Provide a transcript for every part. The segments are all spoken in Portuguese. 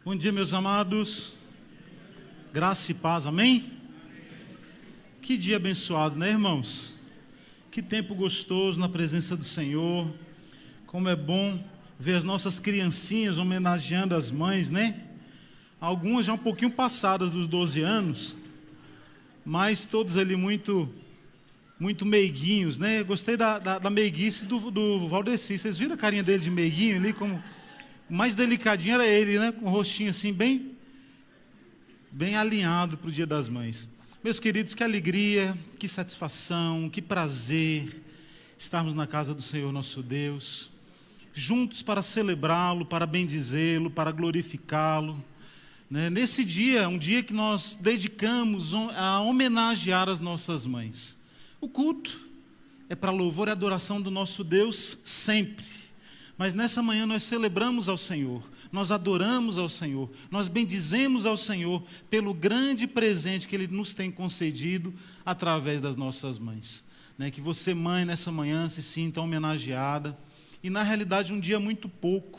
Bom dia, meus amados. Graça e paz, amém? Que dia abençoado, né, irmãos? Que tempo gostoso na presença do Senhor. Como é bom ver as nossas criancinhas homenageando as mães, né? Algumas já um pouquinho passadas dos 12 anos, mas todos ali muito meiguinhos, né? Eu gostei da meiguice do Valdeci. Vocês viram a carinha dele de meiguinho ali? Como o mais delicadinho era ele, né? Com o rostinho assim bem alinhado para o Dia das Mães. Meus queridos, que alegria, que satisfação, que prazer estarmos na casa do Senhor nosso Deus, juntos para celebrá-lo, para bendizê-lo, para glorificá-lo. Nesse dia, um dia que nós dedicamos a homenagear as nossas mães. O culto é para louvor e adoração do nosso Deus sempre. Mas nessa manhã nós celebramos ao Senhor, nós adoramos ao Senhor, nós bendizemos ao Senhor pelo grande presente que Ele nos tem concedido através das nossas mães. Que você, mãe, nessa manhã se sinta homenageada. E na realidade um dia muito pouco,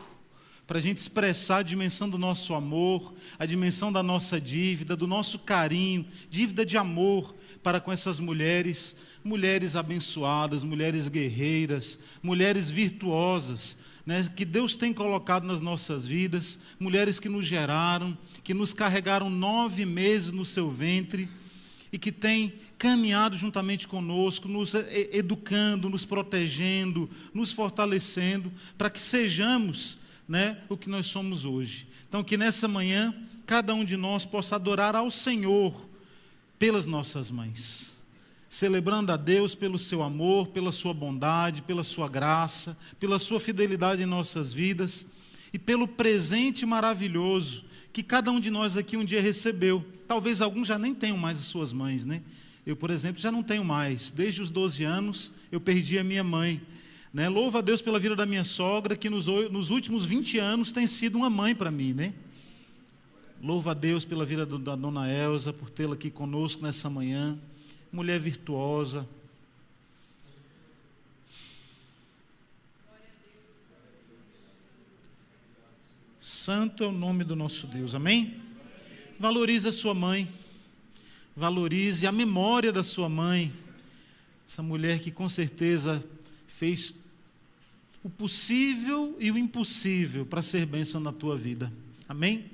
para a gente expressar a dimensão do nosso amor, a dimensão da nossa dívida, do nosso carinho, dívida de amor para com essas mulheres abençoadas, mulheres guerreiras, mulheres virtuosas, que Deus tem colocado nas nossas vidas, mulheres que nos geraram, que nos carregaram 9 meses no seu ventre e que têm caminhado juntamente conosco, nos educando, nos protegendo, nos fortalecendo, para que sejamos o que nós somos hoje. Então, que nessa manhã, cada um de nós possa adorar ao Senhor pelas nossas mães, celebrando a Deus pelo seu amor, pela sua bondade, pela sua graça, pela sua fidelidade em nossas vidas e pelo presente maravilhoso que cada um de nós aqui um dia recebeu. Talvez alguns já nem tenham mais as suas mães, Eu, por exemplo, já não tenho mais. Desde os 12 anos, eu perdi a minha mãe. Louvo a Deus pela vida da minha sogra, que nos últimos 20 anos tem sido uma mãe para mim, Louvo a Deus pela vida da dona Elza, por tê-la aqui conosco nessa manhã. Mulher virtuosa. Santo é o nome do nosso Deus, amém? Valorize a sua mãe, valorize a memória da sua mãe, essa mulher que com certeza fez o possível e o impossível para ser bênção na tua vida, amém?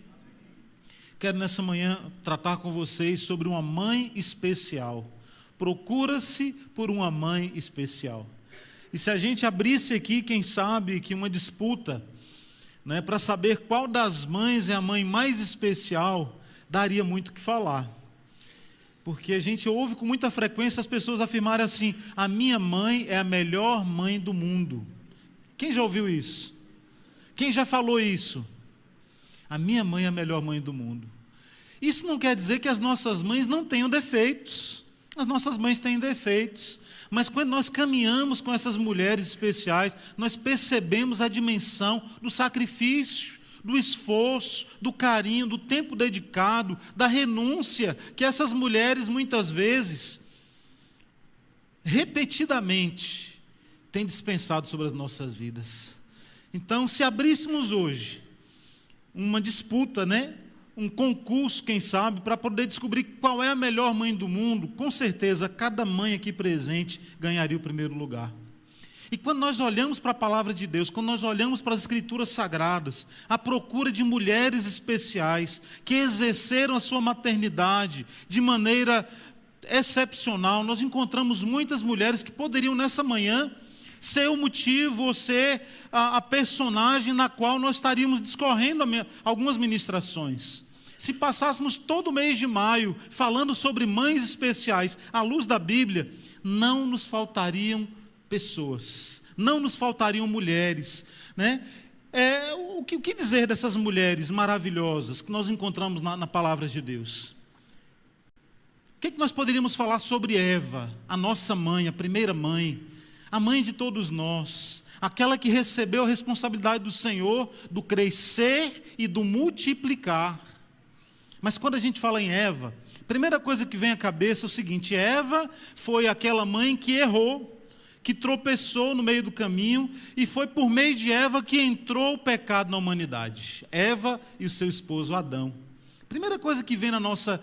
Quero nessa manhã tratar com vocês sobre uma mãe especial. Procura-se por uma mãe especial. E se a gente abrisse aqui, quem sabe, que uma disputa, para saber qual das mães é a mãe mais especial, daria muito o que falar. Porque a gente ouve com muita frequência as pessoas afirmarem assim: a minha mãe é a melhor mãe do mundo. Quem já ouviu isso? Quem já falou isso? A minha mãe é a melhor mãe do mundo. Isso não quer dizer que as nossas mães não tenham defeitos. As nossas mães têm defeitos, mas quando nós caminhamos com essas mulheres especiais, nós percebemos a dimensão do sacrifício, do esforço, do carinho, do tempo dedicado, da renúncia que essas mulheres muitas vezes, repetidamente, têm dispensado sobre as nossas vidas. Então, se abríssemos hoje uma disputa, um concurso, quem sabe, para poder descobrir qual é a melhor mãe do mundo, com certeza, cada mãe aqui presente ganharia o primeiro lugar. E quando nós olhamos para a palavra de Deus, quando nós olhamos para as escrituras sagradas, à procura de mulheres especiais, que exerceram a sua maternidade de maneira excepcional, nós encontramos muitas mulheres que poderiam nessa manhã ser o motivo ou ser a personagem na qual nós estaríamos discorrendo algumas ministrações. Se passássemos todo o mês de maio falando sobre mães especiais à luz da Bíblia, não nos faltariam pessoas, não nos faltariam mulheres, O que dizer dessas mulheres maravilhosas que nós encontramos na palavra de Deus? O que nós poderíamos falar sobre Eva, a nossa mãe, a primeira mãe, a mãe de todos nós, aquela que recebeu a responsabilidade do Senhor do crescer e do multiplicar. Mas quando a gente fala em Eva, a primeira coisa que vem à cabeça é o seguinte: Eva foi aquela mãe que errou, que tropeçou no meio do caminho, e foi por meio de Eva que entrou o pecado na humanidade. Eva e o seu esposo Adão. Primeira coisa que vem na nossa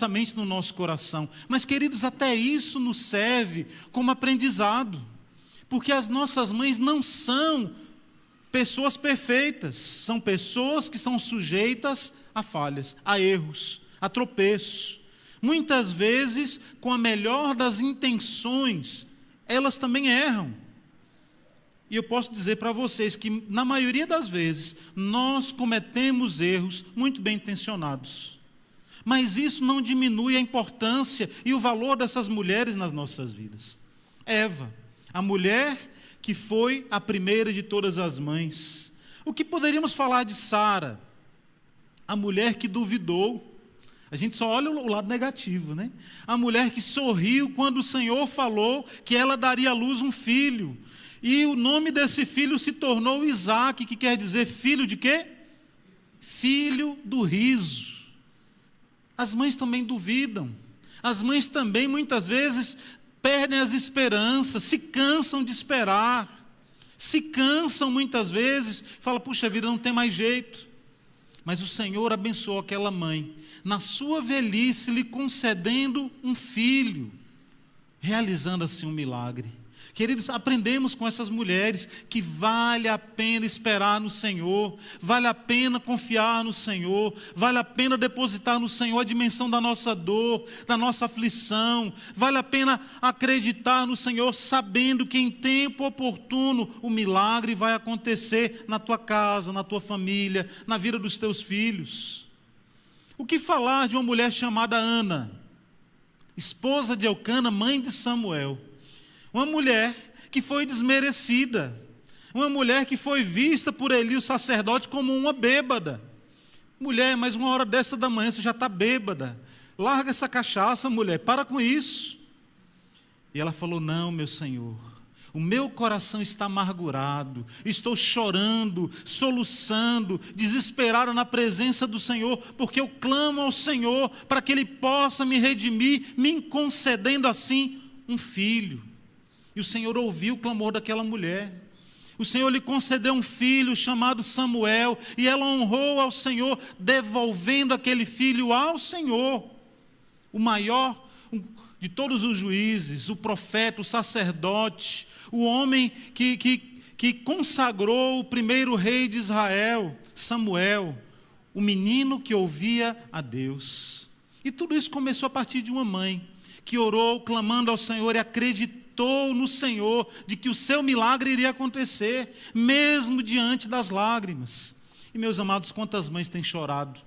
mente, no nosso coração. Mas, queridos, até isso nos serve como aprendizado. Porque as nossas mães não são pessoas perfeitas. São pessoas que são sujeitas a falhas, a erros, a tropeços. Muitas vezes, com a melhor das intenções, elas também erram. E eu posso dizer para vocês que, na maioria das vezes, nós cometemos erros muito bem intencionados. Mas isso não diminui a importância e o valor dessas mulheres nas nossas vidas. Eva, a mulher que foi a primeira de todas as mães. O que poderíamos falar de Sara? A mulher que duvidou. A gente só olha o lado negativo, né? A mulher que sorriu quando o Senhor falou que ela daria à luz um filho. E o nome desse filho se tornou Isaque, que quer dizer filho de quê? Filho do riso. As mães também duvidam. As mães também, muitas vezes, perdem as esperanças, se cansam de esperar. Se cansam muitas vezes, falam, puxa vida, não tem mais jeito. Mas o Senhor abençoou aquela mãe, na sua velhice, lhe concedendo um filho, realizando assim um milagre. Queridos, aprendemos com essas mulheres que vale a pena esperar no Senhor, vale a pena confiar no Senhor, vale a pena depositar no Senhor a dimensão da nossa dor, da nossa aflição, vale a pena acreditar no Senhor, sabendo que em tempo oportuno o milagre vai acontecer na tua casa, na tua família, na vida dos teus filhos. O que falar de uma mulher chamada Ana, esposa de Elcana, mãe de Samuel? Uma mulher que foi desmerecida, uma mulher que foi vista por Eli, o sacerdote, como uma bêbada. Mulher, mas uma hora dessa da manhã você já está bêbada. Larga essa cachaça, mulher, para com isso. E ela falou, não, meu Senhor, o meu coração está amargurado, estou chorando, soluçando, desesperada na presença do Senhor, porque eu clamo ao Senhor para que Ele possa me redimir, me concedendo assim um filho. E o Senhor ouviu o clamor daquela mulher. O Senhor lhe concedeu um filho chamado Samuel, e ela honrou ao Senhor, devolvendo aquele filho ao Senhor. O maior de todos os juízes, o profeta, o sacerdote, o homem que consagrou o primeiro rei de Israel, Samuel, o menino que ouvia a Deus. E tudo isso começou a partir de uma mãe, que orou clamando ao Senhor e acreditou no Senhor de que o seu milagre iria acontecer, mesmo diante das lágrimas. E meus amados, quantas mães têm chorado,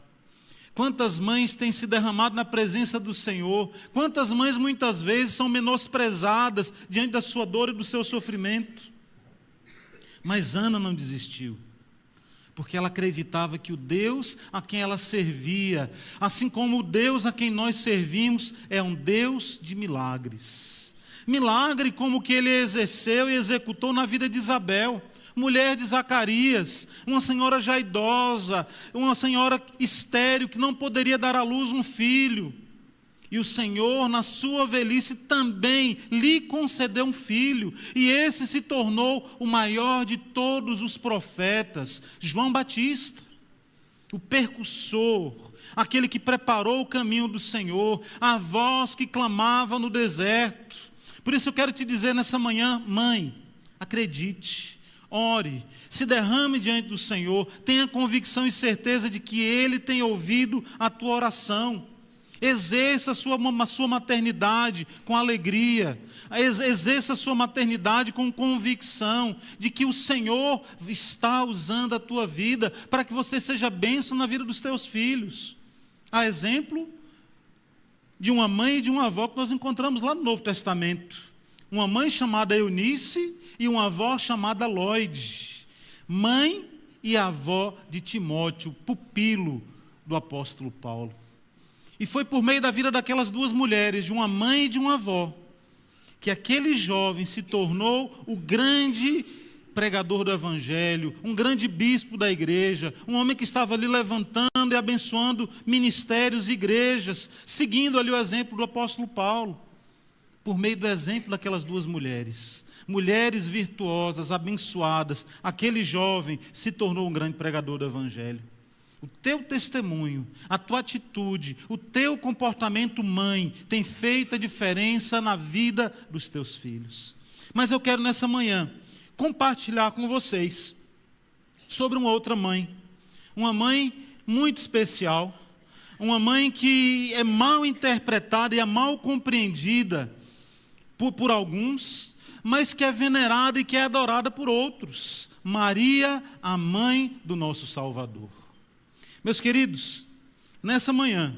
quantas mães têm se derramado na presença do Senhor, quantas mães muitas vezes são menosprezadas diante da sua dor e do seu sofrimento. Mas Ana não desistiu, porque ela acreditava que o Deus a quem ela servia, assim como o Deus a quem nós servimos, é um Deus de milagres. Milagre como o que ele exerceu e executou na vida de Isabel, mulher de Zacarias, uma senhora já idosa, uma senhora estéril que não poderia dar à luz um filho. E o Senhor, na sua velhice, também lhe concedeu um filho. E esse se tornou o maior de todos os profetas, João Batista, o percussor, aquele que preparou o caminho do Senhor, a voz que clamava no deserto. Por isso eu quero te dizer nessa manhã, mãe, acredite, ore, se derrame diante do Senhor, tenha convicção e certeza de que Ele tem ouvido a tua oração. Exerça a sua maternidade com alegria, exerça a sua maternidade com convicção de que o Senhor está usando a tua vida para que você seja bênção na vida dos teus filhos. A exemplo de uma mãe e de uma avó que nós encontramos lá no Novo Testamento. Uma mãe chamada Eunice e uma avó chamada Lloyd. Mãe e avó de Timóteo, pupilo do apóstolo Paulo. E foi por meio da vida daquelas duas mulheres, de uma mãe e de uma avó, que aquele jovem se tornou o grande pregador do evangelho, um grande bispo da igreja, um homem que estava ali levantando e abençoando ministérios e igrejas, seguindo ali o exemplo do apóstolo Paulo. por meio do exemplo daquelas duas mulheres. Mulheres virtuosas, abençoadas. Aquele jovem se tornou um grande pregador do Evangelho. O teu testemunho, a tua atitude, o teu comportamento mãe tem feito a diferença na vida dos teus filhos. Mas eu quero nessa manhã compartilhar com vocês sobre uma outra mãe. Uma mãe muito especial, uma mãe que é mal interpretada e é mal compreendida por alguns, mas que é venerada e que é adorada por outros. Maria, a mãe do nosso Salvador. Meus queridos, nessa manhã,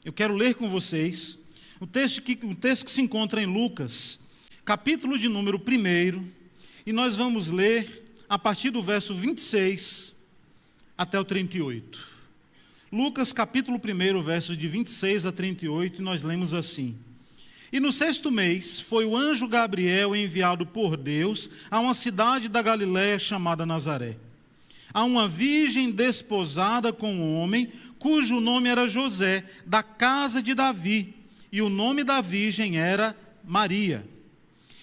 eu quero ler com vocês um texto que se encontra em Lucas, capítulo de número 1, e nós vamos ler a partir do verso 26 até o 38. Lucas, capítulo 1, versos de 26 a 38, e nós lemos assim: E no 6º mês foi o anjo Gabriel enviado por Deus a uma cidade da Galiléia chamada Nazaré, a uma virgem desposada com um homem, cujo nome era José, da casa de Davi, e o nome da virgem era Maria.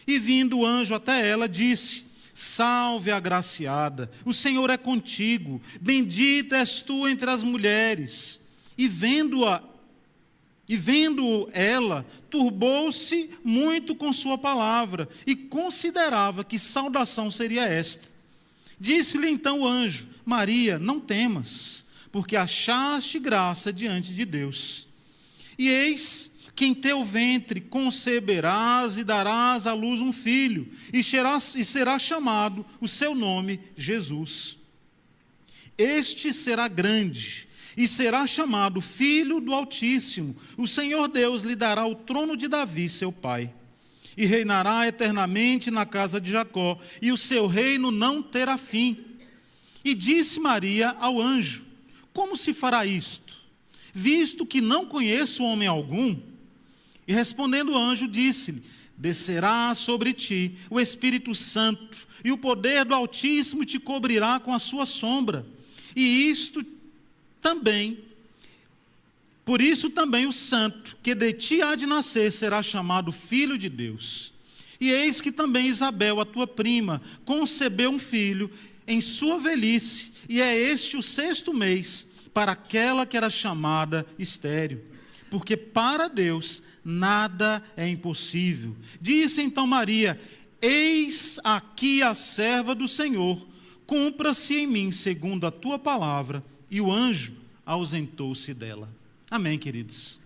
E vindo o anjo até ela, disse: Salve, agraciada, o Senhor é contigo, bendita és tu entre as mulheres. E vendo ela, turbou-se muito com sua palavra, e considerava que saudação seria esta. Disse-lhe então o anjo: Maria, não temas, porque achaste graça diante de Deus. E eis que em teu ventre conceberás e darás à luz um filho, e será chamado o seu nome Jesus. Este será grande, e será chamado Filho do Altíssimo. O Senhor Deus lhe dará o trono de Davi, seu pai, e reinará eternamente na casa de Jacó, e o seu reino não terá fim. E disse Maria ao anjo: Como se fará isto, visto que não conheço homem algum? E respondendo o anjo, disse-lhe: Descerá sobre ti o Espírito Santo, e o poder do Altíssimo te cobrirá com a sua sombra. E por isso também o santo que de ti há de nascer será chamado Filho de Deus. E eis que também Isabel, a tua prima, concebeu um filho em sua velhice, e é este o 6º mês para aquela que era chamada estéril, porque para Deus nada é impossível. Disse então Maria: Eis aqui a serva do Senhor, cumpra-se em mim segundo a tua palavra. E o anjo ausentou-se dela. Amém, queridos.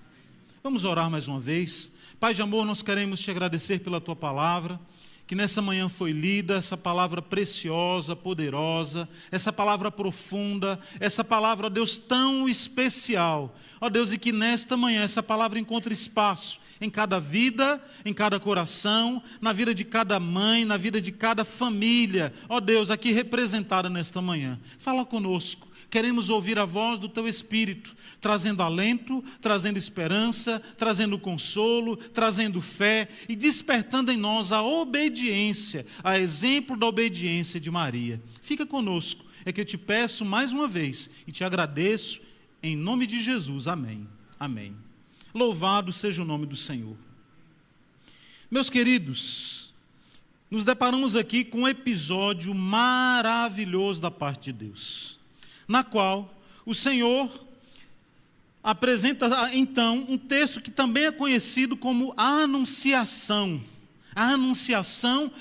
Vamos orar mais uma vez. Pai de amor, nós queremos te agradecer pela tua palavra, que nessa manhã foi lida, essa palavra preciosa, poderosa, essa palavra profunda, essa palavra, ó Deus, tão especial. Ó Deus, e que nesta manhã essa palavra encontre espaço em cada vida, em cada coração, na vida de cada mãe, na vida de cada família. Ó Deus, aqui representada nesta manhã. Fala conosco. Queremos ouvir a voz do Teu Espírito, trazendo alento, trazendo esperança, trazendo consolo, trazendo fé e despertando em nós a obediência, a exemplo da obediência de Maria. Fica conosco, é que eu te peço mais uma vez e te agradeço em nome de Jesus. Amém. Amém. Louvado seja o nome do Senhor. Meus queridos, nos deparamos aqui com um episódio maravilhoso da parte de Deus, na qual o Senhor apresenta então um texto que também é conhecido como a Anunciação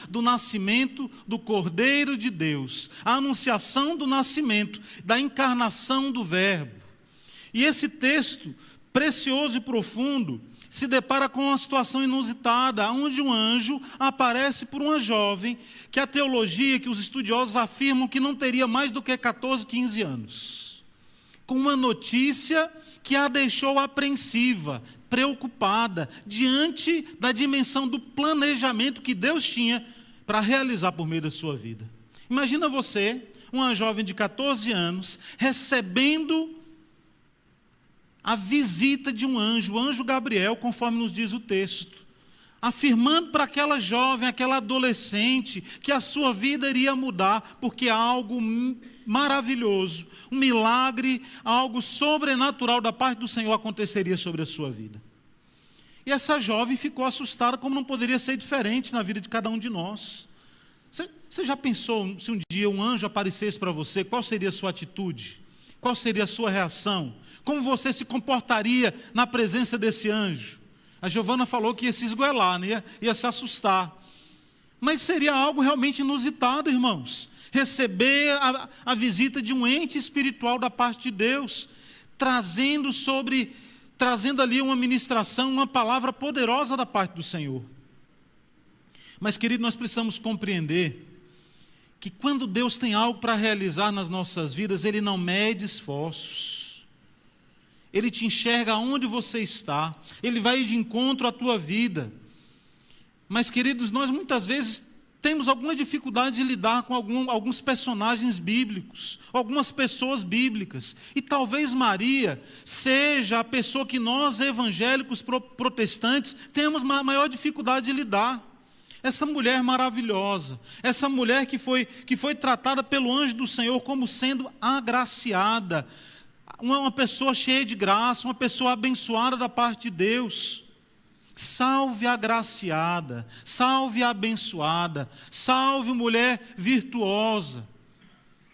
do nascimento do Cordeiro de Deus, a anunciação do nascimento, da encarnação do Verbo. E esse texto precioso e profundo se depara com uma situação inusitada, onde um anjo aparece por uma jovem que a teologia, que os estudiosos afirmam que não teria mais do que 14, 15 anos, com uma notícia que a deixou apreensiva, preocupada, diante da dimensão do planejamento que Deus tinha para realizar por meio da sua vida. Imagina você, uma jovem de 14 anos, recebendo a visita de um anjo, o anjo Gabriel, conforme nos diz o texto, afirmando para aquela jovem, aquela adolescente, que a sua vida iria mudar, porque algo maravilhoso, um milagre, algo sobrenatural da parte do Senhor aconteceria sobre a sua vida. E essa jovem ficou assustada, como não poderia ser diferente na vida de cada um de nós. Você já pensou, se um dia um anjo aparecesse para você, qual seria a sua atitude? Qual seria a sua reação? Como você se comportaria na presença desse anjo? A Giovana falou que ia se esgoelar, né? ia se assustar. Mas seria algo realmente inusitado, irmãos. Receber a visita de um ente espiritual da parte de Deus, trazendo ali uma ministração, uma palavra poderosa da parte do Senhor. Mas, querido, nós precisamos compreender que quando Deus tem algo para realizar nas nossas vidas, Ele não mede esforços. Ele te enxerga onde você está. Ele vai de encontro à tua vida. Mas, queridos, nós muitas vezes temos alguma dificuldade de lidar com alguns personagens bíblicos, algumas pessoas bíblicas. E talvez Maria seja a pessoa que nós, evangélicos protestantes, temos maior dificuldade de lidar. Essa mulher maravilhosa, essa mulher que foi tratada pelo anjo do Senhor como sendo agraciada, uma pessoa cheia de graça, uma pessoa abençoada da parte de Deus. Salve a agraciada, salve a abençoada, salve mulher virtuosa.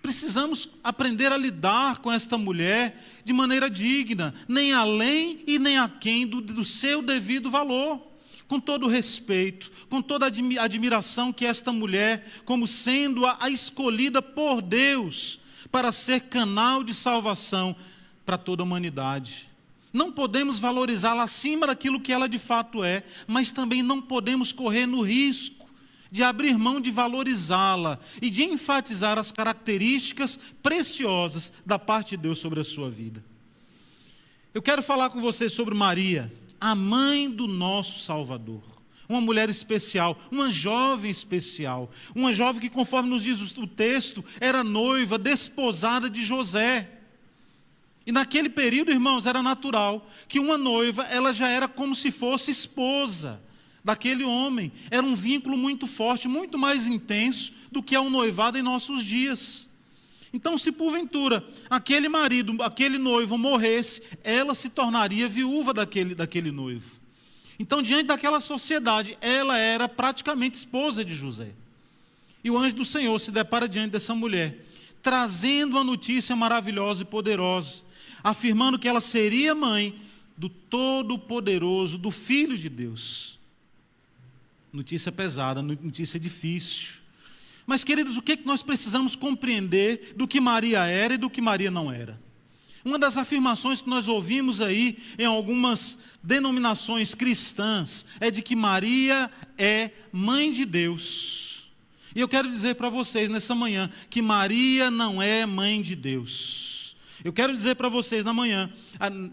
Precisamos aprender a lidar com esta mulher de maneira digna, nem além e nem aquém do seu devido valor. Com todo respeito, com toda a admiração que esta mulher, como sendo a escolhida por Deus para ser canal de salvação para toda a humanidade. Não podemos valorizá-la acima daquilo que ela de fato é, mas também não podemos correr no risco de abrir mão de valorizá-la e de enfatizar as características preciosas da parte de Deus sobre a sua vida. Eu quero falar com você sobre Maria, a mãe do nosso Salvador, uma mulher especial, uma jovem especial, uma jovem que, conforme nos diz o texto, era noiva, desposada de José. E naquele período, irmãos, era natural que uma noiva, ela já era como se fosse esposa daquele homem. Era um vínculo muito forte, muito mais intenso do que é um noivado em nossos dias. Então, se porventura aquele marido, aquele noivo morresse, ela se tornaria viúva daquele noivo. Então, diante daquela sociedade, ela era praticamente esposa de José. E o anjo do Senhor se depara diante dessa mulher, trazendo uma notícia maravilhosa e poderosa, afirmando que ela seria mãe do Todo-Poderoso, do Filho de Deus. Notícia pesada, notícia difícil. Mas, queridos, o que nós precisamos compreender do que Maria era e do que Maria não era? Uma das afirmações que nós ouvimos aí em algumas denominações cristãs é de que Maria é mãe de Deus. E eu quero dizer para vocês nessa manhã que Maria não é mãe de Deus. Eu quero dizer para vocês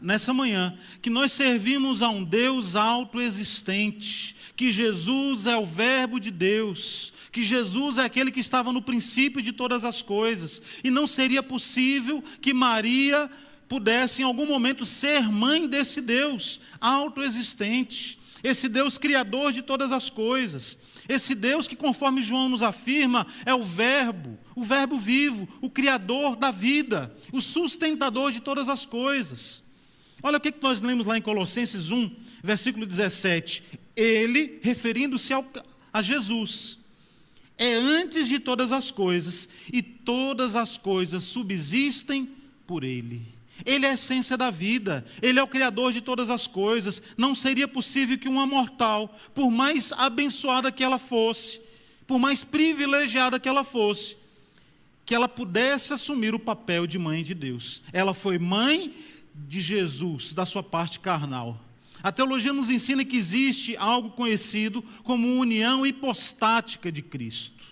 nessa manhã, que nós servimos a um Deus autoexistente, que Jesus é o Verbo de Deus, que Jesus é aquele que estava no princípio de todas as coisas, e não seria possível que Maria pudesse em algum momento ser mãe desse Deus autoexistente, esse Deus criador de todas as coisas, esse Deus que, conforme João nos afirma, é o Verbo vivo, o Criador da vida, o sustentador de todas as coisas. Olha o que nós lemos lá em Colossenses 1, versículo 17. Ele, referindo-se a Jesus, é antes de todas as coisas, e todas as coisas subsistem por Ele. Ele é a essência da vida, Ele é o Criador de todas as coisas. Não seria possível que uma mortal, por mais abençoada que ela fosse, por mais privilegiada que ela fosse, que ela pudesse assumir o papel de mãe de Deus. Ela foi mãe de Jesus, da sua parte carnal. A teologia nos ensina que existe algo conhecido como união hipostática de Cristo.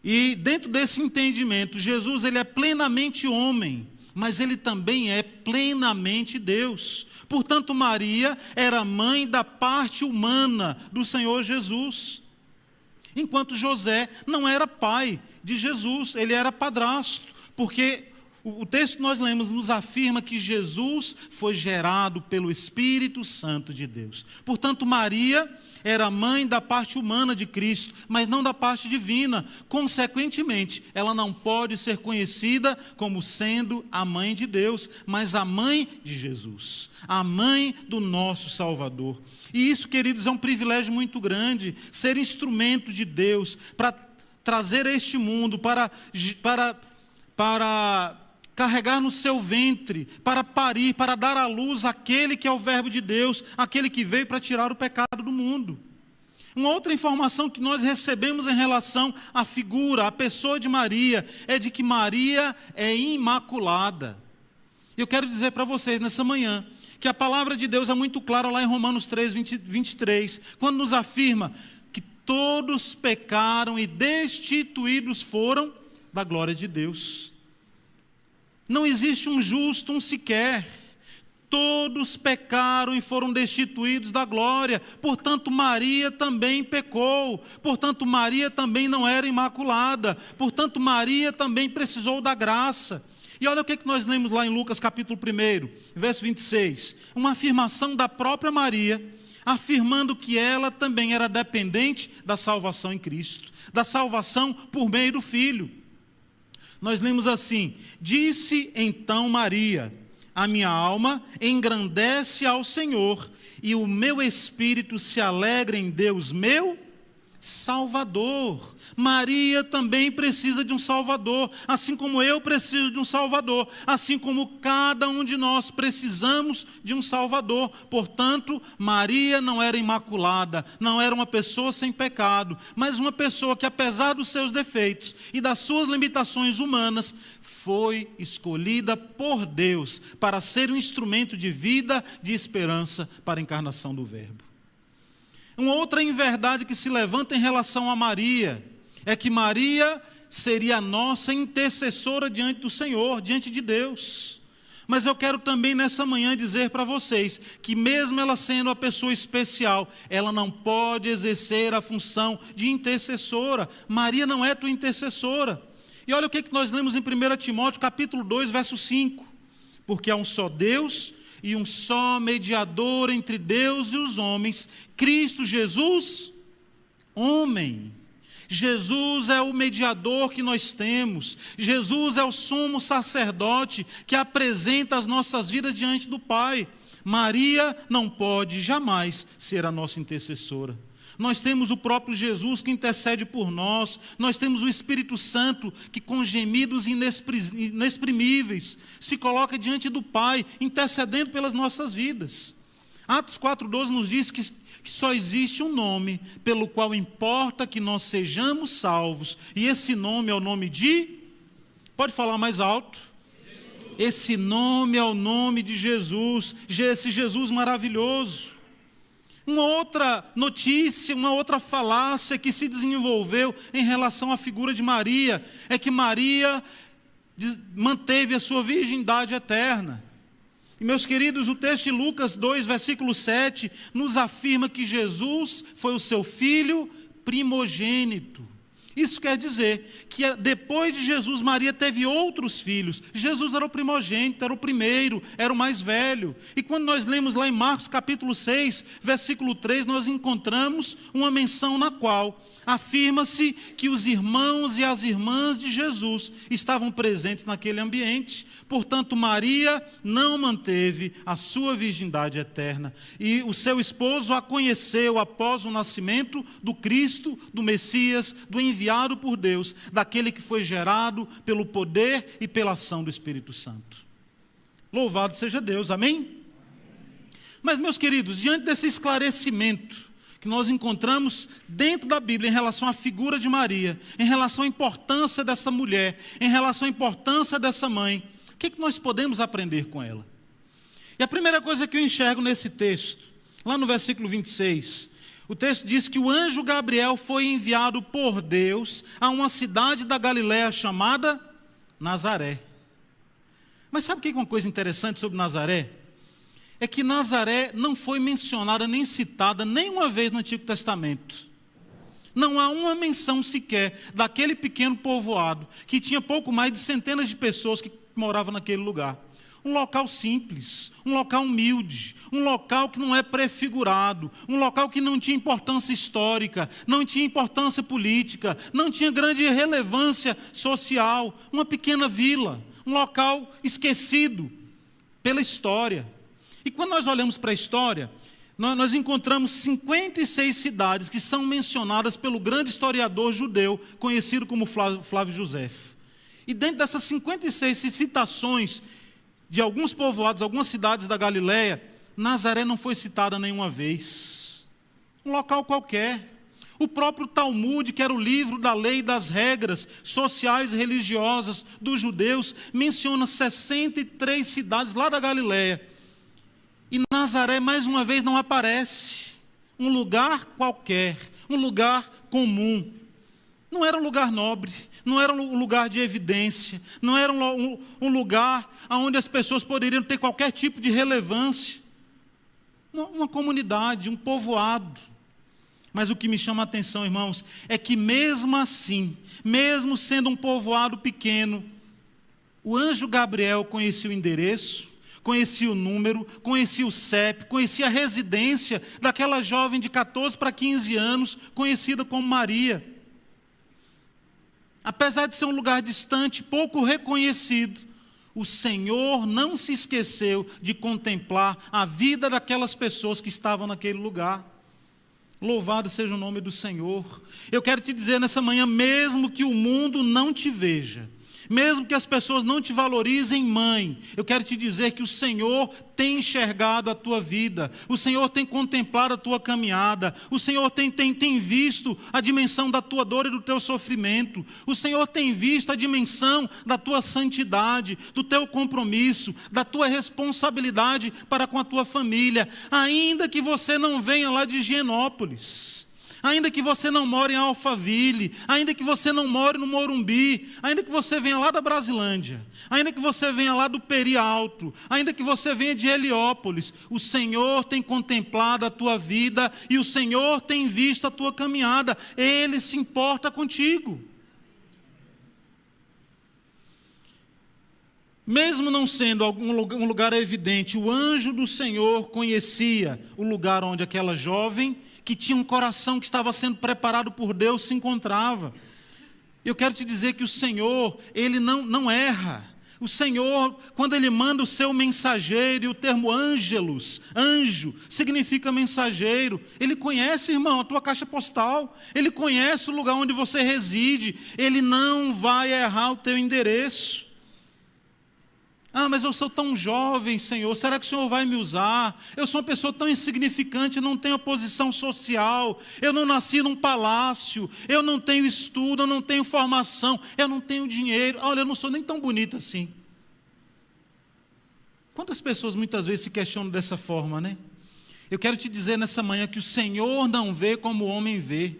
E dentro desse entendimento, Jesus ele é plenamente homem, mas ele também é plenamente Deus. Portanto, Maria era mãe da parte humana do Senhor Jesus, enquanto José não era pai de Jesus, ele era padrasto, porque O texto que nós lemos nos afirma que Jesus foi gerado pelo Espírito Santo de Deus. Portanto, Maria era mãe da parte humana de Cristo, mas não da parte divina. Consequentemente, ela não pode ser conhecida como sendo a mãe de Deus, mas a mãe de Jesus, a mãe do nosso Salvador. E isso, queridos, é um privilégio muito grande, ser instrumento de Deus para trazer a este mundo, para carregar no seu ventre, para parir, para dar à luz aquele que é o Verbo de Deus, aquele que veio para tirar o pecado do mundo. Uma outra informação que nós recebemos em relação à figura, à pessoa de Maria, é de que Maria é imaculada. Eu quero dizer para vocês nessa manhã, que a palavra de Deus é muito clara lá em Romanos 3, 23, quando nos afirma que todos pecaram e destituídos foram da glória de Deus. Não existe um justo, um sequer. Todos pecaram e foram destituídos da glória. Portanto, Maria também pecou. Portanto, Maria também não era imaculada. Portanto, Maria também precisou da graça. E olha o que nós lemos lá em Lucas capítulo 1, verso 26. Uma afirmação da própria Maria, afirmando que ela também era dependente da salvação em Cristo, da salvação por meio do Filho. Nós lemos assim: disse então Maria, a minha alma engrandece ao Senhor, e o meu espírito se alegra em Deus meu Salvador. Maria também precisa de um Salvador, assim como eu preciso de um Salvador, assim como cada um de nós precisamos de um Salvador. Portanto, Maria não era imaculada, não era uma pessoa sem pecado, mas uma pessoa que, apesar dos seus defeitos e das suas limitações humanas, foi escolhida por Deus para ser um instrumento de vida, de esperança para a encarnação do Verbo. Uma outra inverdade que se levanta em relação a Maria é que Maria seria a nossa intercessora diante do Senhor, diante de Deus. Mas eu quero também nessa manhã dizer para vocês que mesmo ela sendo uma pessoa especial, ela não pode exercer a função de intercessora. Maria não é tua intercessora. E olha o que nós lemos em 1 Timóteo capítulo 2, verso 5. Porque há um só Deus e um só mediador entre Deus e os homens, Cristo Jesus, homem. Jesus é o mediador que nós temos. Jesus é o sumo sacerdote que apresenta as nossas vidas diante do Pai. Maria não pode jamais ser a nossa intercessora. Nós temos o próprio Jesus que intercede por nós. Nós temos o Espírito Santo que, com gemidos inexprimíveis, se coloca diante do Pai, intercedendo pelas nossas vidas. Atos 4,12 nos diz que só existe um nome pelo qual importa que nós sejamos salvos. E esse nome é o nome de... Pode falar mais alto? Jesus. Esse nome é o nome de Jesus. Esse Jesus maravilhoso. Uma outra notícia, uma outra falácia que se desenvolveu em relação à figura de Maria é que Maria manteve a sua virgindade eterna. E, meus queridos, o texto de Lucas 2, versículo 7, nos afirma que Jesus foi o seu filho primogênito. Isso quer dizer que depois de Jesus, Maria teve outros filhos. Jesus era o primogênito, era o primeiro, era o mais velho. E quando nós lemos lá em Marcos capítulo 6, versículo 3, nós encontramos uma menção na qual afirma-se que os irmãos e as irmãs de Jesus estavam presentes naquele ambiente. Portanto, Maria não manteve a sua virgindade eterna. E o seu esposo a conheceu após o nascimento do Cristo, do Messias, do enviado por Deus, daquele que foi gerado pelo poder e pela ação do Espírito Santo. Louvado seja Deus, amém? Mas, meus queridos, diante desse esclarecimento que nós encontramos dentro da Bíblia em relação à figura de Maria, em relação à importância dessa mulher, em relação à importância dessa mãe, o que nós podemos aprender com ela? E a primeira coisa que eu enxergo nesse texto, lá no versículo 26, o texto diz que o anjo Gabriel foi enviado por Deus a uma cidade da Galiléia chamada Nazaré. Mas sabe o que é uma coisa interessante sobre Nazaré? É que Nazaré não foi mencionada nem citada nenhuma vez no Antigo Testamento. Não há uma menção sequer daquele pequeno povoado que tinha pouco mais de centenas de pessoas, que morava naquele lugar. Um local simples, um local humilde, um local que não é prefigurado, um local que não tinha importância histórica, não tinha importância política, não tinha grande relevância social, uma pequena vila, um local esquecido pela história. E quando nós olhamos para a história, nós encontramos 56 cidades que são mencionadas pelo grande historiador judeu, conhecido como Flávio Josefo. E dentro dessas 56 citações de alguns povoados, algumas cidades da Galileia, Nazaré não foi citada nenhuma vez. Um local qualquer. O próprio Talmud, que era o livro da lei e das regras sociais e religiosas dos judeus, menciona 63 cidades lá da Galileia. E Nazaré, mais uma vez, não aparece. Um lugar qualquer, um lugar comum. Não era um lugar nobre, não era um lugar de evidência, não era um lugar onde as pessoas poderiam ter qualquer tipo de relevância. Uma comunidade, um povoado. Mas o que me chama a atenção, irmãos, é que mesmo assim, mesmo sendo um povoado pequeno, o anjo Gabriel conhecia o endereço, conhecia o número, conhecia o CEP, conhecia a residência daquela jovem de 14 para 15 anos, conhecida como Maria. Apesar de ser um lugar distante, pouco reconhecido, o Senhor não se esqueceu de contemplar a vida daquelas pessoas que estavam naquele lugar. Louvado seja o nome do Senhor. Eu quero te dizer nessa manhã, mesmo que o mundo não te veja, mesmo que as pessoas não te valorizem, mãe, eu quero te dizer que o Senhor tem enxergado a tua vida, o Senhor tem contemplado a tua caminhada, o Senhor tem visto a dimensão da tua dor e do teu sofrimento, o Senhor tem visto a dimensão da tua santidade, do teu compromisso, da tua responsabilidade para com a tua família, ainda que você não venha lá de Higienópolis, ainda que você não more em Alphaville, ainda que você não more no Morumbi, ainda que você venha lá da Brasilândia, ainda que você venha lá do Peri Alto, ainda que você venha de Heliópolis, o Senhor tem contemplado a tua vida e o Senhor tem visto a tua caminhada, Ele se importa contigo. Mesmo não sendo um lugar evidente, o anjo do Senhor conhecia o lugar onde aquela jovem, que tinha um coração que estava sendo preparado por Deus, se encontrava. Eu quero te dizer que o Senhor, Ele não erra. O Senhor, quando Ele manda o seu mensageiro, e o termo ângelos, anjo, significa mensageiro. Ele conhece, irmão, a tua caixa postal. Ele conhece o lugar onde você reside. Ele não vai errar o teu endereço. Ah, mas eu sou tão jovem, Senhor, será que o Senhor vai me usar? Eu sou uma pessoa tão insignificante, não tenho posição social, eu não nasci num palácio, eu não tenho estudo, eu não tenho formação, eu não tenho dinheiro, olha, eu não sou nem tão bonita assim. Quantas pessoas muitas vezes se questionam dessa forma, né? Eu quero te dizer nessa manhã que o Senhor não vê como o homem vê.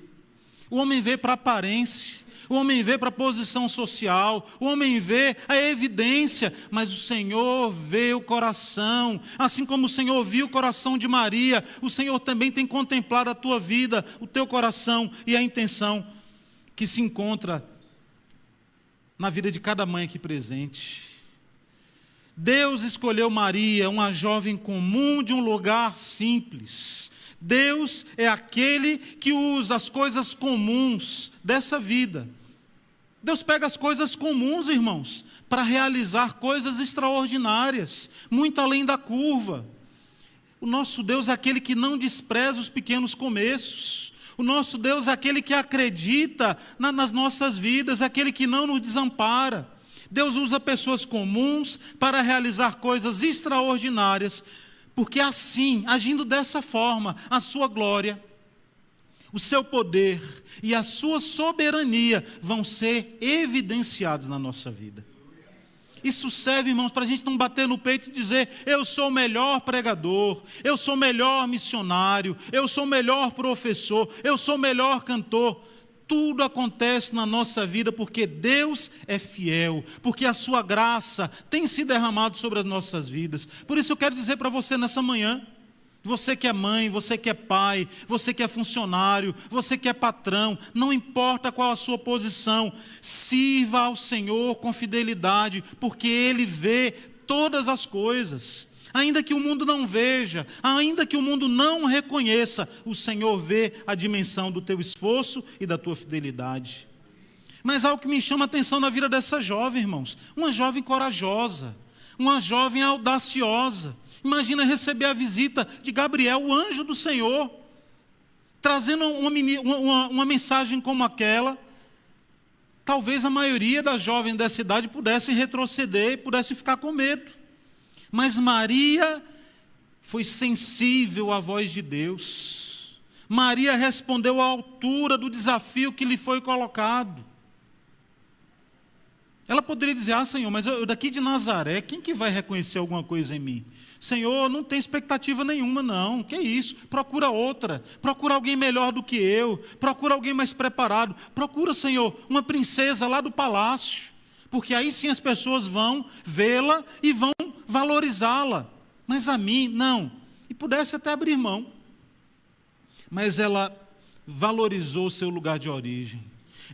O homem vê para a aparência. O homem vê para a posição social, o homem vê a evidência, mas o Senhor vê o coração. Assim como o Senhor viu o coração de Maria, o Senhor também tem contemplado a tua vida, o teu coração e a intenção que se encontra na vida de cada mãe aqui presente. Deus escolheu Maria, uma jovem comum de um lugar simples. Deus é aquele que usa as coisas comuns dessa vida. Deus pega as coisas comuns, irmãos, para realizar coisas extraordinárias, muito além da curva. O nosso Deus é aquele que não despreza os pequenos começos. O nosso Deus é aquele que acredita nas nossas vidas, é aquele que não nos desampara. Deus usa pessoas comuns para realizar coisas extraordinárias, porque assim, agindo dessa forma, a sua glória, o seu poder e a sua soberania vão ser evidenciados na nossa vida. Isso serve, irmãos, para a gente não bater no peito e dizer, eu sou o melhor pregador, eu sou o melhor missionário, eu sou o melhor professor, eu sou o melhor cantor. Tudo acontece na nossa vida porque Deus é fiel, porque a sua graça tem se derramado sobre as nossas vidas. Por isso eu quero dizer para você nessa manhã, Você que é mãe, você que é pai, você que é funcionário, você que é patrão, não importa qual a sua posição, sirva ao Senhor com fidelidade, porque Ele vê todas as coisas. Ainda que o mundo não veja, ainda que o mundo não reconheça, o Senhor vê a dimensão do teu esforço e da tua fidelidade. Mas algo que me chama a atenção na vida dessa jovem, irmãos, uma jovem corajosa, uma jovem audaciosa. Imagina receber a visita de Gabriel, o anjo do Senhor, trazendo uma mensagem como aquela. Talvez a maioria das jovens dessa idade pudesse retroceder e pudesse ficar com medo. Mas Maria foi sensível à voz de Deus. Maria respondeu à altura do desafio que lhe foi colocado. Ela poderia dizer, Senhor, mas eu daqui de Nazaré, quem que vai reconhecer alguma coisa em mim? Senhor, não tem expectativa nenhuma, não. Que isso? Procura outra. Procura alguém melhor do que eu. Procura alguém mais preparado. Procura, Senhor, uma princesa lá do palácio. Porque aí sim as pessoas vão vê-la e vão valorizá-la. Mas a mim, não. E pudesse até abrir mão. Mas ela valorizou o seu lugar de origem.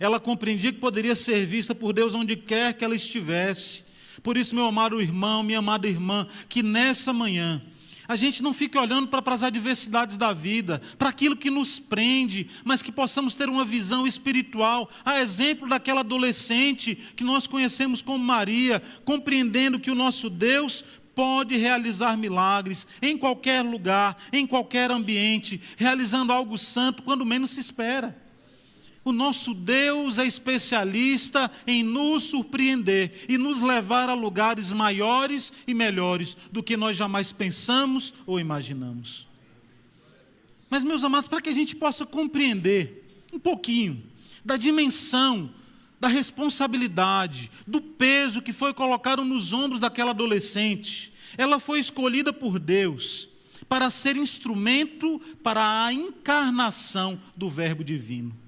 Ela compreendia que poderia ser vista por Deus onde quer que ela estivesse. Por isso, meu amado irmão, minha amada irmã, que nessa manhã a gente não fique olhando para as adversidades da vida, para aquilo que nos prende, mas que possamos ter uma visão espiritual, a exemplo daquela adolescente que nós conhecemos como Maria, compreendendo que o nosso Deus pode realizar milagres em qualquer lugar, em qualquer ambiente, realizando algo santo quando menos se espera. O nosso Deus é especialista em nos surpreender e nos levar a lugares maiores e melhores do que nós jamais pensamos ou imaginamos. Mas, meus amados, para que a gente possa compreender um pouquinho da dimensão, da responsabilidade, do peso que foi colocado nos ombros daquela adolescente, ela foi escolhida por Deus para ser instrumento para a encarnação do Verbo divino.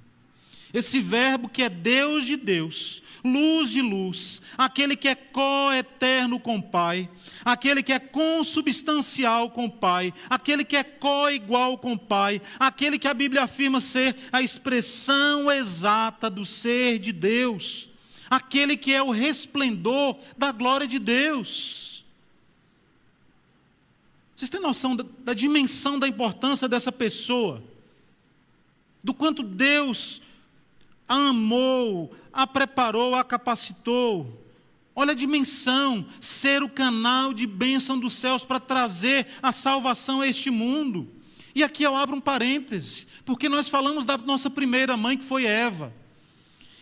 Esse verbo que é Deus de Deus, luz de luz, aquele que é co-eterno com o Pai, aquele que é consubstancial com o Pai, aquele que é co-igual com o Pai, aquele que a Bíblia afirma ser a expressão exata do ser de Deus, aquele que é o resplendor da glória de Deus. Vocês têm noção da dimensão da importância dessa pessoa? Do quanto Deus a amou, a preparou, a capacitou. Olha a dimensão, ser o canal de bênção dos céus para trazer a salvação a este mundo. E aqui eu abro um parêntese, porque nós falamos da nossa primeira mãe, que foi Eva.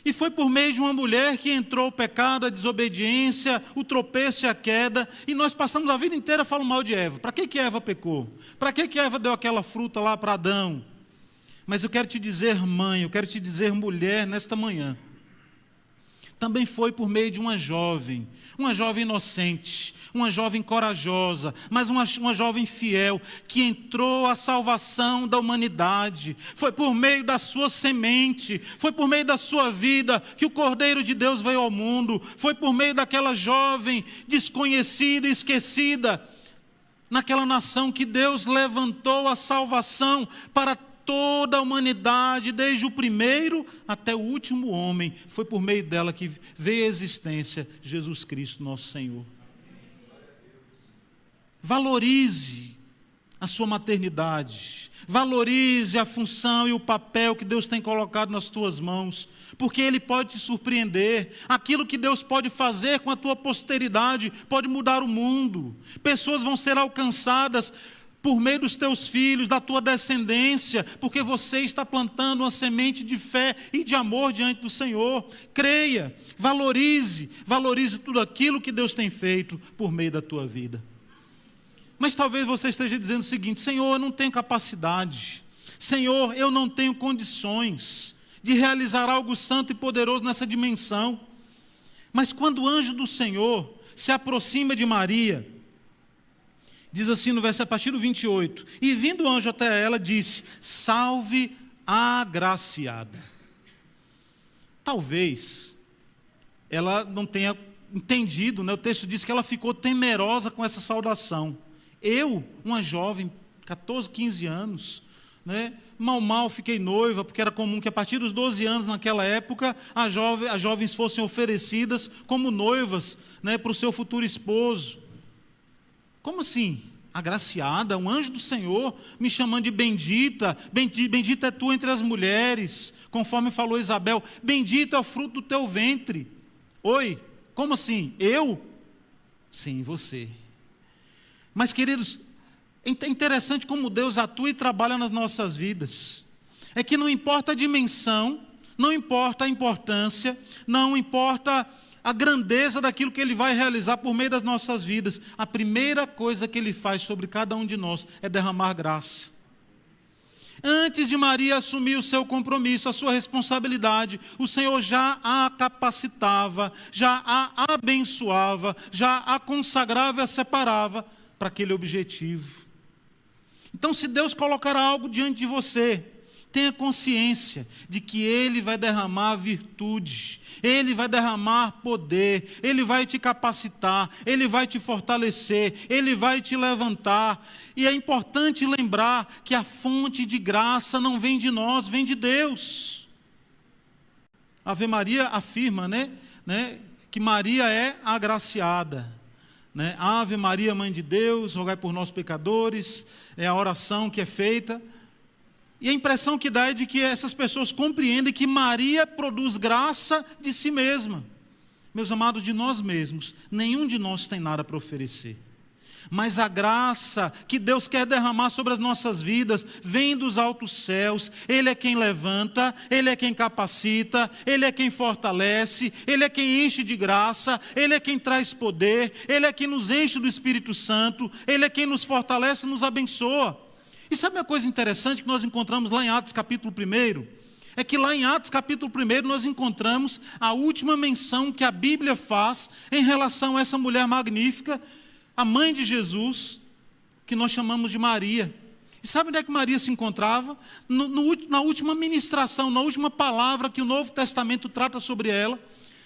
E foi por meio de uma mulher que entrou o pecado, a desobediência, o tropeço e a queda, e nós passamos a vida inteira falando mal de Eva. Para que Eva pecou? Para que Eva deu aquela fruta lá para Adão? Mas eu quero te dizer, mãe, eu quero te dizer, mulher, nesta manhã. Também foi por meio de uma jovem inocente, uma jovem corajosa, mas uma jovem fiel, que entrou a salvação da humanidade. Foi por meio da sua semente, foi por meio da sua vida que o Cordeiro de Deus veio ao mundo. Foi por meio daquela jovem desconhecida e esquecida, naquela nação, que Deus levantou a salvação para toda a humanidade, desde o primeiro até o último homem. Foi por meio dela que veio à existência Jesus Cristo, nosso Senhor. Valorize a sua maternidade, valorize a função e o papel que Deus tem colocado nas tuas mãos, porque Ele pode te surpreender. Aquilo que Deus pode fazer com a tua posteridade pode mudar o mundo. Pessoas vão ser alcançadas por meio dos teus filhos, da tua descendência, porque você está plantando uma semente de fé e de amor diante do Senhor. Creia, valorize tudo aquilo que Deus tem feito por meio da tua vida. Mas talvez você esteja dizendo o seguinte: Senhor, eu não tenho capacidade, Senhor, eu não tenho condições de realizar algo santo e poderoso nessa dimensão. Mas quando o anjo do Senhor se aproxima de Maria, diz assim no verso, a partir do 28, e vindo o anjo até ela, disse: salve agraciada. Talvez ela não tenha entendido, né? O texto diz que ela ficou temerosa com essa saudação. Eu, uma jovem 14, 15 anos, né? Mal fiquei noiva, porque era comum que a partir dos 12 anos, naquela época, as jovens fossem oferecidas como noivas, né, para o seu futuro esposo. Como assim? Agraciada, um anjo do Senhor me chamando de bendita, bendita é tu entre as mulheres, conforme falou Isabel, bendito é o fruto do teu ventre. Oi, como assim? Eu? Sim, você. Mas, queridos, é interessante como Deus atua e trabalha nas nossas vidas. É que não importa a dimensão, não importa a importância, não importa a grandeza daquilo que Ele vai realizar por meio das nossas vidas. A primeira coisa que Ele faz sobre cada um de nós é derramar graça. Antes de Maria assumir o seu compromisso, a sua responsabilidade, o Senhor já a capacitava, já a abençoava, já a consagrava e a separava para aquele objetivo. Então, se Deus colocar algo diante de você, tenha consciência de que Ele vai derramar virtude, Ele vai derramar poder, Ele vai te capacitar, Ele vai te fortalecer, Ele vai te levantar. E é importante lembrar que a fonte de graça não vem de nós, vem de Deus. A Ave Maria afirma, né, que Maria é agraciada. Né? Ave Maria, Mãe de Deus, rogai por nós pecadores, é a oração que é feita. E a impressão que dá é de que essas pessoas compreendem que Maria produz graça de si mesma. Meus amados, de nós mesmos, nenhum de nós tem nada para oferecer. Mas a graça que Deus quer derramar sobre as nossas vidas vem dos altos céus. Ele é quem levanta, Ele é quem capacita, Ele é quem fortalece, Ele é quem enche de graça, Ele é quem traz poder, Ele é quem nos enche do Espírito Santo, Ele é quem nos fortalece e nos abençoa. E sabe uma coisa interessante que nós encontramos lá em Atos capítulo 1? É que lá em Atos capítulo 1 nós encontramos a última menção que a Bíblia faz em relação a essa mulher magnífica, a mãe de Jesus, que nós chamamos de Maria. E sabe onde é que Maria se encontrava? Na última ministração, na última palavra que o Novo Testamento trata sobre ela.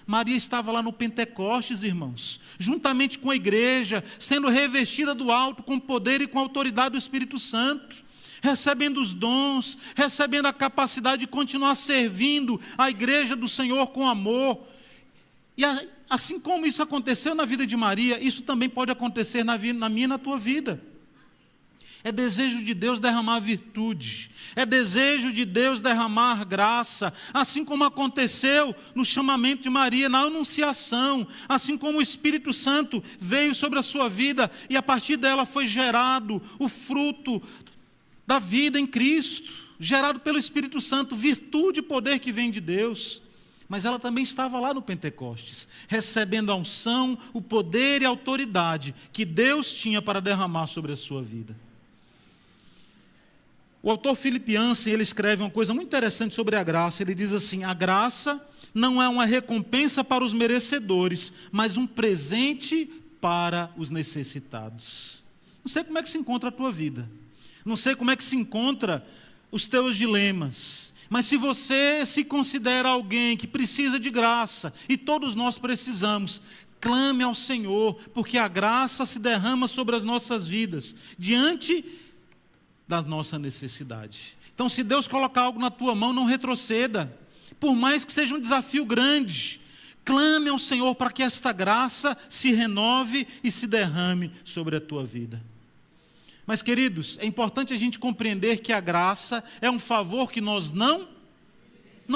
Maria estava lá no Pentecostes, irmãos, juntamente com a igreja, sendo revestida do alto com poder e com autoridade do Espírito Santo, recebendo os dons, recebendo a capacidade de continuar servindo a igreja do Senhor com amor. E assim como isso aconteceu na vida de Maria, isso também pode acontecer na minha e na tua vida. É desejo de Deus derramar virtude, é desejo de Deus derramar graça, assim como aconteceu no chamamento de Maria, na anunciação, assim como o Espírito Santo veio sobre a sua vida e a partir dela foi gerado o fruto da vida em Cristo, gerado pelo Espírito Santo, virtude e poder que vem de Deus. Mas ela também estava lá no Pentecostes, recebendo a unção, o poder e a autoridade que Deus tinha para derramar sobre a sua vida. O autor Philip Yancey, ele escreve uma coisa muito interessante sobre a graça. Ele diz assim: a graça não é uma recompensa para os merecedores, mas um presente para os necessitados. Não sei como é que se encontra a tua vida, não sei como é que se encontra os teus dilemas, mas se você se considera alguém que precisa de graça, e todos nós precisamos, clame ao Senhor, porque a graça se derrama sobre as nossas vidas, diante da nossa necessidade. Então, se Deus colocar algo na tua mão, não retroceda, por mais que seja um desafio grande, clame ao Senhor para que esta graça se renove e se derrame sobre a tua vida. Mas, queridos, é importante a gente compreender que a graça é um favor que nós não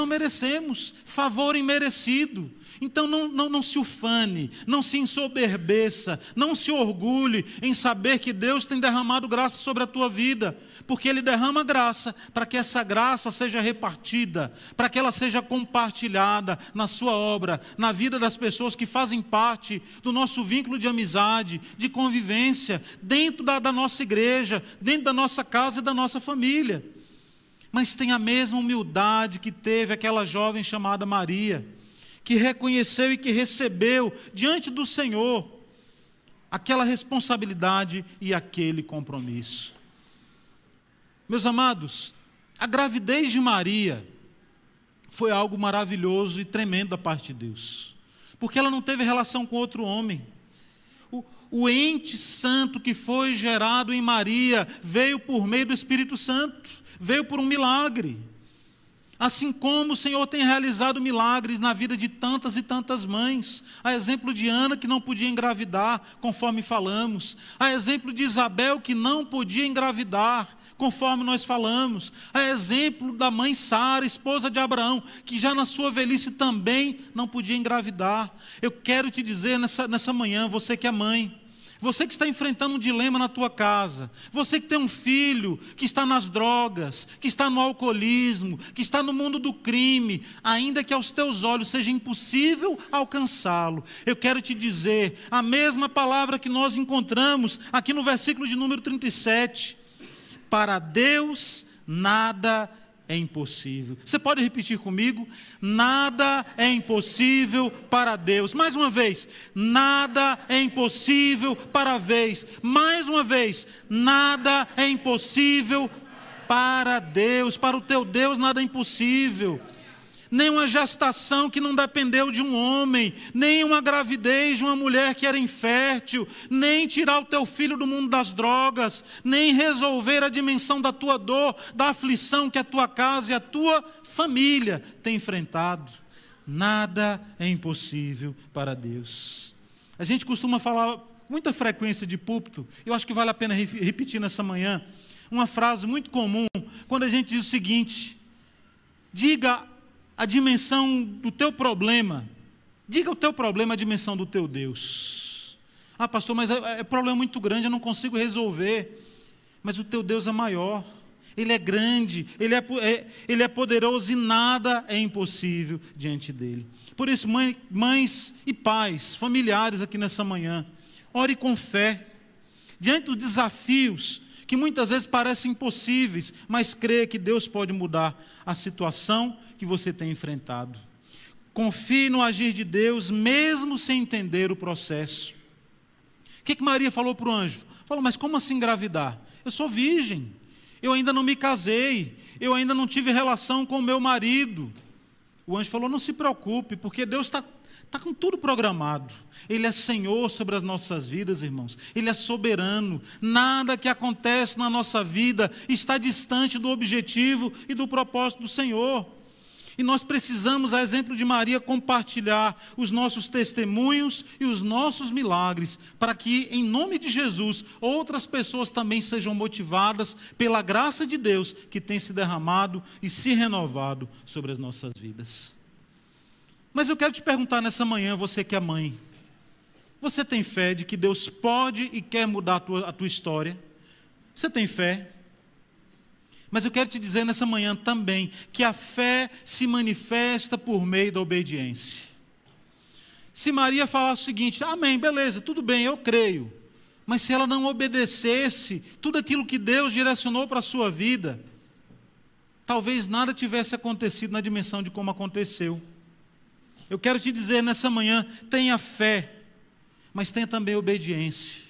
merecemos, favor imerecido. Então não se ufane, não se ensoberbeça, não se orgulhe em saber que Deus tem derramado graça sobre a tua vida, porque Ele derrama graça para que essa graça seja repartida, para que ela seja compartilhada na sua obra, na vida das pessoas que fazem parte do nosso vínculo de amizade, de convivência, dentro da nossa igreja, dentro da nossa casa e da nossa família. Mas tem a mesma humildade que teve aquela jovem chamada Maria, que reconheceu e que recebeu diante do Senhor aquela responsabilidade e aquele compromisso. Meus amados, a gravidez de Maria foi algo maravilhoso e tremendo da parte de Deus, porque ela não teve relação com outro homem. o ente santo que foi gerado em Maria veio por meio do Espírito Santo, veio por um milagre. Assim como o Senhor tem realizado milagres na vida de tantas e tantas mães, a exemplo de Ana, que não podia engravidar, conforme falamos, a exemplo de Isabel, que não podia engravidar, conforme nós falamos, a exemplo da mãe Sara, esposa de Abraão, que já na sua velhice também não podia engravidar. Eu quero te dizer nessa manhã, você que é mãe, você que está enfrentando um dilema na tua casa, você que tem um filho que está nas drogas, que está no alcoolismo, que está no mundo do crime, ainda que aos teus olhos seja impossível alcançá-lo, eu quero te dizer a mesma palavra que nós encontramos aqui no versículo de número 37, para Deus nada é impossível. Você pode repetir comigo? Nada é impossível para Deus. Mais uma vez, nada é impossível para a vez. Mais uma vez, nada é impossível para Deus. Para o teu Deus nada é impossível. Nem uma gestação que não dependeu de um homem, nem uma gravidez de uma mulher que era infértil, nem tirar o teu filho do mundo das drogas, nem resolver a dimensão da tua dor, da aflição que a tua casa e a tua família tem enfrentado. Nada é impossível para Deus. A gente costuma falar com muita frequência de púlpito, eu acho que vale a pena repetir nessa manhã, uma frase muito comum, quando a gente diz o seguinte: diga a dimensão do teu problema. Diga o teu problema, a dimensão do teu Deus. Ah, pastor, mas é problema muito grande, eu não consigo resolver. Mas o teu Deus é maior, Ele é grande, Ele é poderoso e nada é impossível diante dEle. Por isso, mães e pais, familiares aqui nessa manhã, ore com fé, diante dos desafios que muitas vezes parecem impossíveis, mas creia que Deus pode mudar a situação que você tem enfrentado. Confie no agir de Deus, mesmo sem entender o processo. O que Maria falou para o anjo? Falou, mas como assim engravidar? Eu sou virgem, eu ainda não me casei, eu ainda não tive relação com o meu marido. O anjo falou, não se preocupe, porque Deus está com tudo programado. Ele é Senhor sobre as nossas vidas, irmãos. Ele é soberano. Nada que acontece na nossa vida está distante do objetivo e do propósito do Senhor. E nós precisamos, a exemplo de Maria, compartilhar os nossos testemunhos e os nossos milagres, para que, em nome de Jesus, outras pessoas também sejam motivadas pela graça de Deus que tem se derramado e se renovado sobre as nossas vidas. Mas eu quero te perguntar nessa manhã, você que é mãe, você tem fé de que Deus pode e quer mudar a tua história? Você tem fé? Mas eu quero te dizer nessa manhã também que a fé se manifesta por meio da obediência. Se Maria falasse o seguinte, amém, beleza, tudo bem, eu creio. Mas se ela não obedecesse tudo aquilo que Deus direcionou para a sua vida, talvez nada tivesse acontecido na dimensão de como aconteceu. Eu quero te dizer nessa manhã, tenha fé, mas tenha também obediência.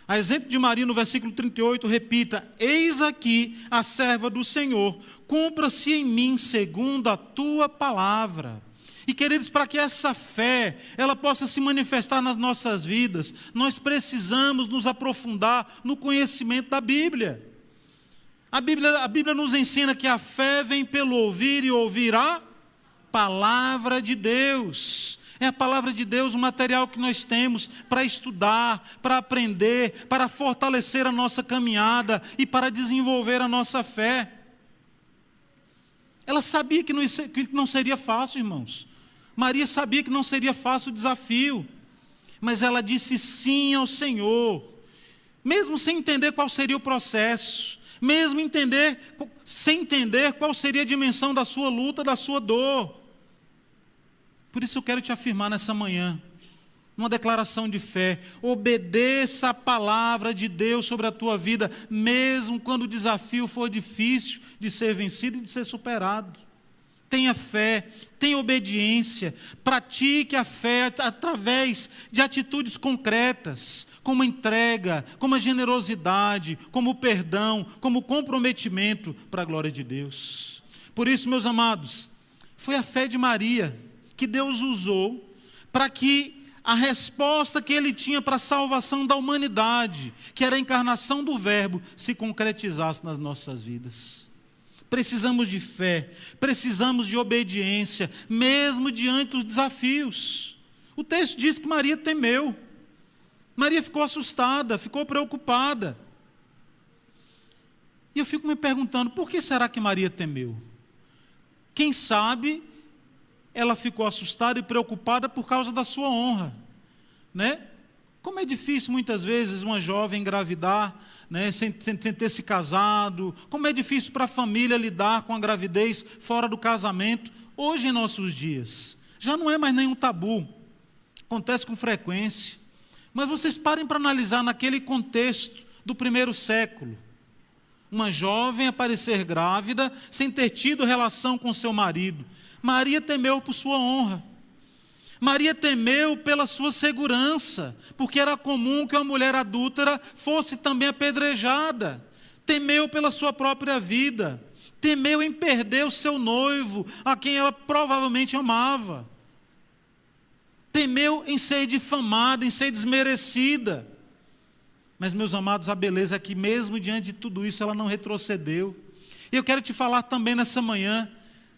A exemplo de Maria, no versículo 38, repita, eis aqui a serva do Senhor, cumpra-se em mim segundo a tua palavra. E queridos, para que essa fé, ela possa se manifestar nas nossas vidas, nós precisamos nos aprofundar no conhecimento da Bíblia. A Bíblia nos ensina que a fé vem pelo ouvir e ouvir a palavra de Deus. É a palavra de Deus o material que nós temos para estudar, para aprender, para fortalecer a nossa caminhada e para desenvolver a nossa fé. Ela sabia que não seria fácil, irmãos. Maria sabia que não seria fácil o desafio, mas ela disse sim ao Senhor, mesmo sem entender qual seria o processo, mesmo sem entender qual seria a dimensão da sua luta, da sua dor. Por isso eu quero te afirmar nessa manhã, uma declaração de fé, obedeça a palavra de Deus sobre a tua vida, mesmo quando o desafio for difícil de ser vencido e de ser superado. Tenha fé, tenha obediência, pratique a fé através de atitudes concretas, como a entrega, como a generosidade, como o perdão, como o comprometimento para a glória de Deus. Por isso, meus amados, foi a fé de Maria que Deus usou para que a resposta que ele tinha para a salvação da humanidade, que era a encarnação do Verbo, se concretizasse nas nossas vidas. Precisamos de fé, precisamos de obediência, mesmo diante dos desafios. O texto diz que Maria temeu. Maria ficou assustada, ficou preocupada. E eu fico me perguntando, por que será que Maria temeu? Quem sabe ela ficou assustada e preocupada por causa da sua honra, né? Como é difícil muitas vezes uma jovem engravidar, né, sem ter se casado. Como é difícil para a família lidar com a gravidez fora do casamento. Hoje em nossos dias, já não é mais nenhum tabu. Acontece com frequência. Mas vocês parem para analisar naquele contexto do primeiro século. Uma jovem aparecer grávida sem ter tido relação com seu marido. Maria temeu por sua honra. Maria temeu pela sua segurança, porque era comum que uma mulher adúltera fosse também apedrejada. Temeu pela sua própria vida. Temeu em perder o seu noivo, a quem ela provavelmente amava. Temeu em ser difamada, em ser desmerecida. Mas, meus amados, a beleza é que mesmo diante de tudo isso, ela não retrocedeu. E eu quero te falar também nessa manhã,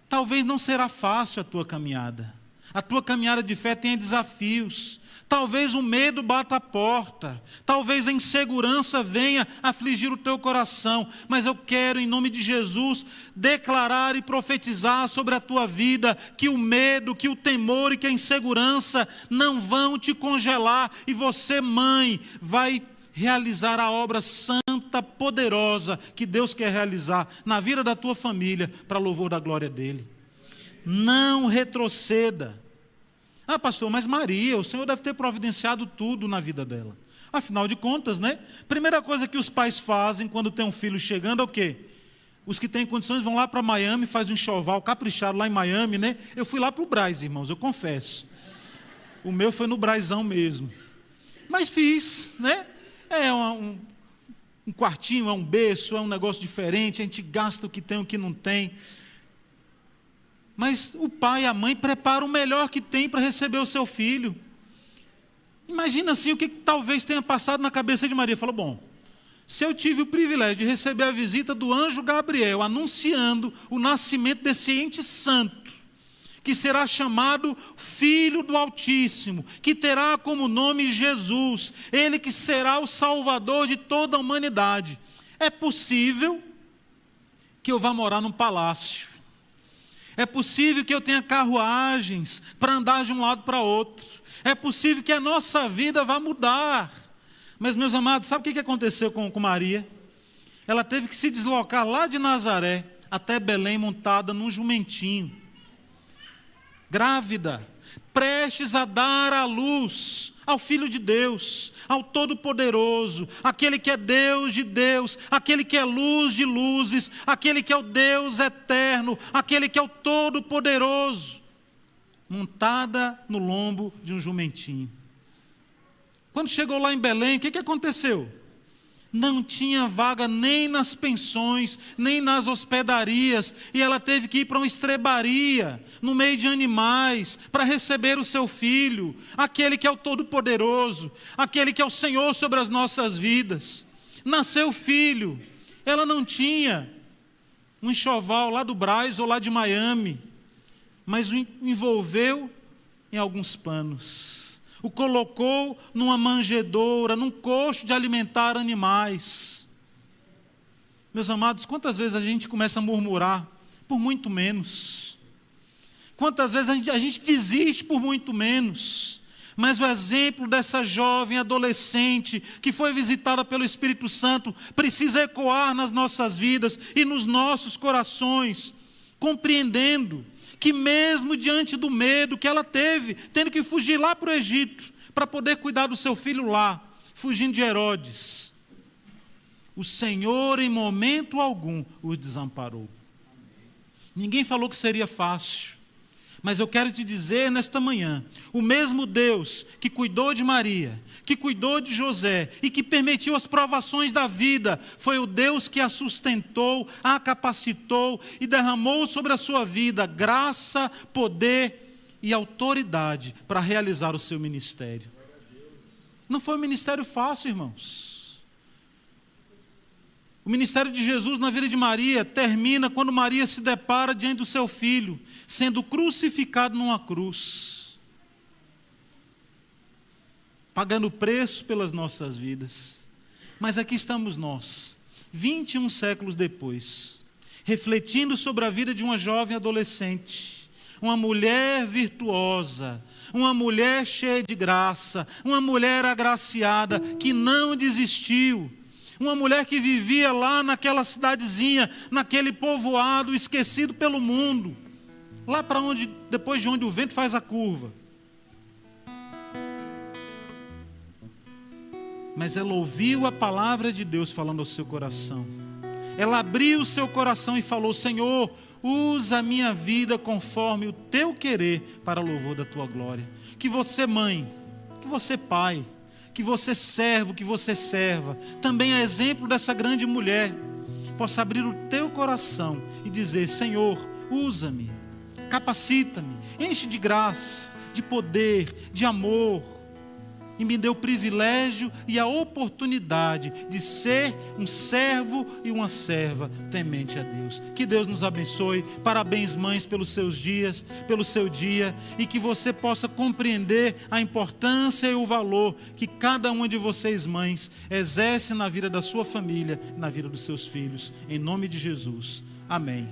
talvez não será fácil a tua caminhada. A tua caminhada de fé tenha desafios. Talvez o medo bata a porta. Talvez a insegurança venha afligir o teu coração. Mas eu quero, em nome de Jesus, declarar e profetizar sobre a tua vida que o medo, que o temor e que a insegurança não vão te congelar. E você, mãe, vai realizar a obra santa, poderosa que Deus quer realizar na vida da tua família para louvor da glória dele. Não retroceda. Ah, pastor, mas Maria, o Senhor deve ter providenciado tudo na vida dela. Afinal de contas, né? Primeira coisa que os pais fazem quando tem um filho chegando é o quê? Os que têm condições vão lá para Miami, faz um enxoval caprichado lá em Miami, né? Eu fui lá para o Brás, irmãos, eu confesso. O meu foi no Brázão mesmo. Mas fiz, né? É um quartinho, é um berço, é um negócio diferente, a gente gasta o que tem, o que não tem. Mas o pai e a mãe preparam o melhor que tem para receber o seu filho. Imagina assim o que talvez tenha passado na cabeça de Maria. Falou, bom, se eu tive o privilégio de receber a visita do anjo Gabriel, anunciando o nascimento desse ente santo, que será chamado Filho do Altíssimo, que terá como nome Jesus, ele que será o Salvador de toda a humanidade. É possível que eu vá morar num palácio. É possível que eu tenha carruagens para andar de um lado para outro. É possível que a nossa vida vá mudar. Mas, meus amados, sabe o que aconteceu com Maria? Ela teve que se deslocar lá de Nazaré até Belém montada num jumentinho. Grávida, prestes a dar à luz ao Filho de Deus, ao Todo-Poderoso, aquele que é Deus de Deus, aquele que é luz de luzes, aquele que é o Deus eterno, aquele que é o Todo-Poderoso, montada no lombo de um jumentinho. Quando chegou lá em Belém, o que aconteceu? Não tinha vaga nem nas pensões, nem nas hospedarias, e ela teve que ir para uma estrebaria, no meio de animais, para receber o seu filho, aquele que é o Todo-Poderoso, aquele que é o Senhor sobre as nossas vidas. Nasceu o filho, ela não tinha um enxoval lá do Brás ou lá de Miami, mas o envolveu em alguns panos. O colocou numa manjedoura, num coxo de alimentar animais. Meus amados, quantas vezes a gente começa a murmurar por muito menos? Quantas vezes a gente desiste por muito menos? Mas o exemplo dessa jovem adolescente que foi visitada pelo Espírito Santo precisa ecoar nas nossas vidas e nos nossos corações, compreendendo que mesmo diante do medo que ela teve, tendo que fugir lá para o Egito, para poder cuidar do seu filho lá, fugindo de Herodes, o Senhor em momento algum o desamparou. Ninguém falou que seria fácil, mas eu quero te dizer nesta manhã, o mesmo Deus que cuidou de Maria, que cuidou de José e que permitiu as provações da vida, foi o Deus que a sustentou, a capacitou e derramou sobre a sua vida graça, poder e autoridade para realizar o seu ministério. Não foi um ministério fácil, irmãos. O ministério de Jesus na vida de Maria termina quando Maria se depara diante do seu filho, sendo crucificado numa cruz, pagando o preço pelas nossas vidas. Mas aqui estamos nós, 21 séculos depois, refletindo sobre a vida de uma jovem adolescente, uma mulher virtuosa, uma mulher cheia de graça, uma mulher agraciada, que não desistiu, uma mulher que vivia lá naquela cidadezinha, naquele povoado esquecido pelo mundo, lá para onde, depois de onde o vento faz a curva. Mas ela ouviu a palavra de Deus falando ao seu coração. Ela abriu o seu coração e falou: Senhor, usa a minha vida conforme o teu querer para louvor da tua glória. Que você, mãe, que você, pai, que você, servo, que você, serva, também é exemplo dessa grande mulher, possa abrir o teu coração e dizer: Senhor, usa-me, capacita-me, enche de graça, de poder, de amor, e me dê o privilégio e a oportunidade de ser um servo e uma serva temente a Deus. Que Deus nos abençoe. Parabéns, mães, pelos seus dias, pelo seu dia, e que você possa compreender a importância e o valor que cada uma de vocês, mães, exerce na vida da sua família, na vida dos seus filhos. Em nome de Jesus. Amém.